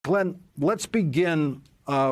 Glenn, let's begin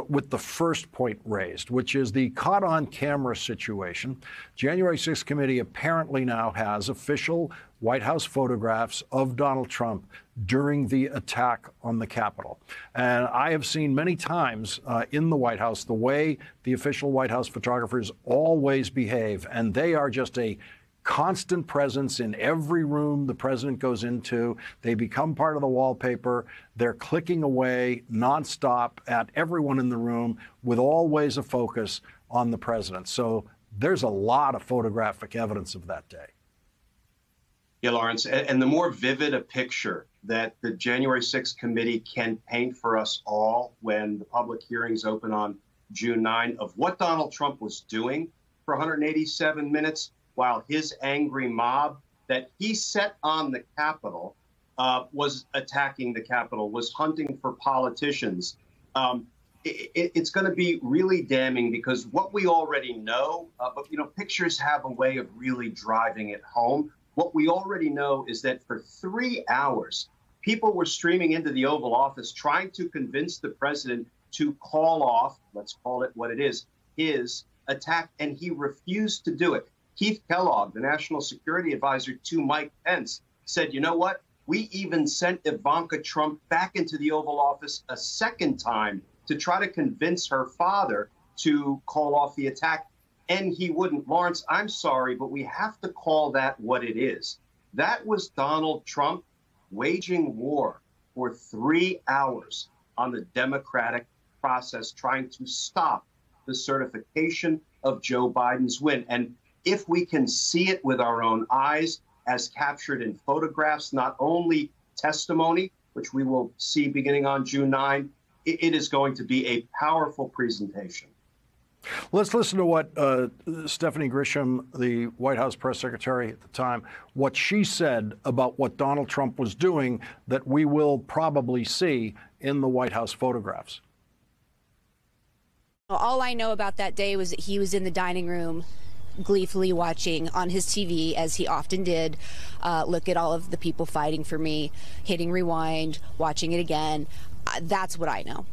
with the first point raised, which is the caught on camera situation. January 6th committee apparently now has official White House photographs of Donald Trump during the attack on the Capitol. And I have seen many times in the White House the way the official White House photographers always behave, and they are just a constant presence in every room the president goes into. They become part of the wallpaper. They're clicking away nonstop at everyone in the room with always a focus on the president. So there's a lot of photographic evidence of that day. Yeah, Lawrence, and the more vivid a picture that the January 6th committee can paint for us all when the public hearings open on June 9 of what Donald Trump was doing for 187 minutes, while his angry mob that he set on the Capitol was attacking the Capitol, was hunting for politicians. It's going to be really damning because what we already know, but pictures have a way of really driving it home. What we already know is that for 3 hours, people were streaming into the Oval Office trying to convince the president to call off, let's call it what it is, his attack, and he refused to do it. Keith Kellogg, the national security advisor to Mike Pence, said, you know what? We even sent Ivanka Trump back into the Oval Office a second time to try to convince her father to call off the attack. And he wouldn't. Lawrence, I'm sorry, but we have to call that what it is. That was Donald Trump waging war for 3 hours on the democratic process, trying to stop the certification of Joe Biden's win. And if we can see it with our own eyes, as captured in photographs, not only testimony, which we will see beginning on June 9, it is going to be a powerful presentation. Let's listen to what Stephanie Grisham, the White House press secretary at the time, what she said about what Donald Trump was doing that we will probably see in the White House photographs. All I know about that day was that he was in the dining room gleefully watching on his TV, as he often did, look at all of the people fighting for me, hitting rewind, watching it again. That's what I know.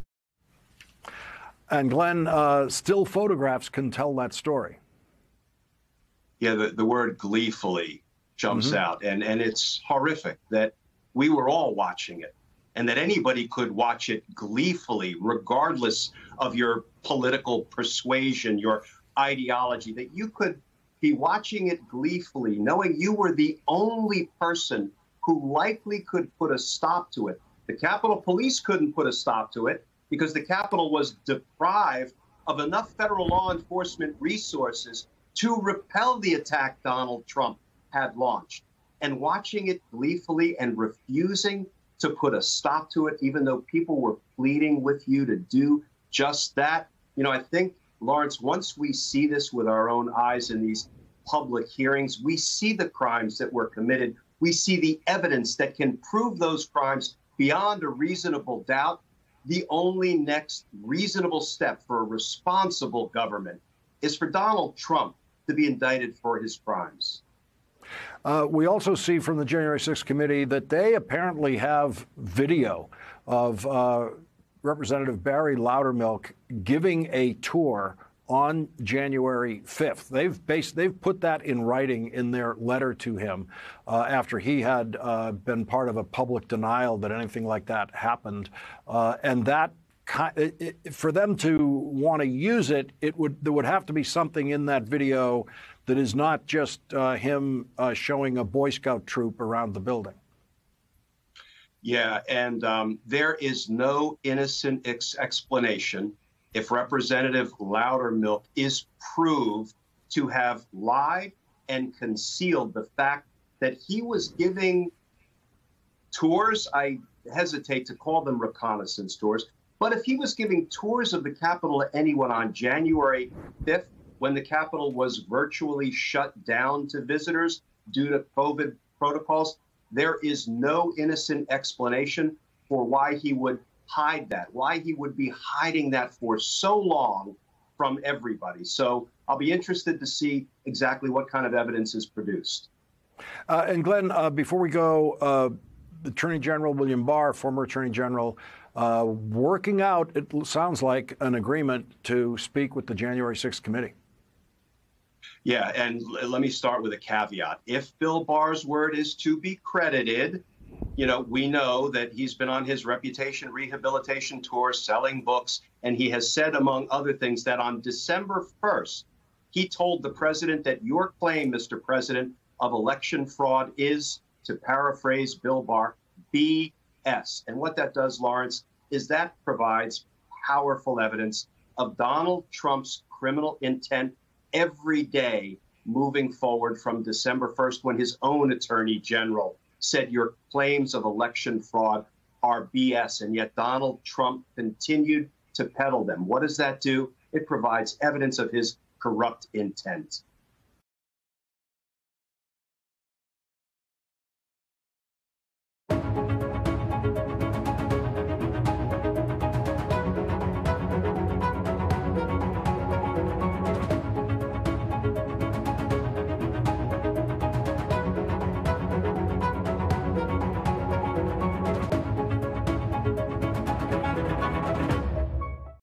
And Glenn, still photographs can tell that story. Yeah, the word gleefully jumps out, and it's horrific that we were all watching it and that anybody could watch it gleefully, regardless of your political persuasion, your ideology, that you could be watching it gleefully, knowing you were the only person who likely could put a stop to it. The Capitol Police couldn't put a stop to it because the Capitol was deprived of enough federal law enforcement resources to repel the attack Donald Trump had launched. And watching it gleefully and refusing to put a stop to it, even though people were pleading with you to do just that, I think, Lawrence, once we see this with our own eyes in these public hearings, we see the crimes that were committed. We see the evidence that can prove those crimes beyond a reasonable doubt. The only next reasonable step for a responsible government is for Donald Trump to be indicted for his crimes. We also see from the January 6th committee that they apparently have video of Representative Barry Loudermilk giving a tour on January 5th. They've put that in writing in their letter to him after he had been part of a public denial that anything like that happened. And that for them to want to use it, there would have to be something in that video that is not just him showing a Boy Scout troop around the building. Yeah, and there is no innocent explanation if Representative Loudermilk is proved to have lied and concealed the fact that he was giving tours. I hesitate to call them reconnaissance tours, but if he was giving tours of the Capitol to anyone on January 5th, when the Capitol was virtually shut down to visitors due to COVID protocols, there is no innocent explanation for why he would hide that, why he would be hiding that for so long from everybody. So I'll be interested to see exactly what kind of evidence is produced. And Glenn, before we go, Attorney General William Barr, former Attorney General, working out, it sounds like, an agreement to speak with the January 6th committee. Yeah, and let me start with a caveat. If Bill Barr's word is to be credited, we know that he's been on his reputation rehabilitation tour selling books, and he has said, among other things, that on December 1st, he told the president that your claim, Mr. President, of election fraud is, to paraphrase Bill Barr, BS. And what that does, Lawrence, is that provides powerful evidence of Donald Trump's criminal intent every day moving forward from December 1st, when his own attorney general said your claims of election fraud are BS. And yet Donald Trump continued to peddle them. What does that do? It provides evidence of his corrupt intent.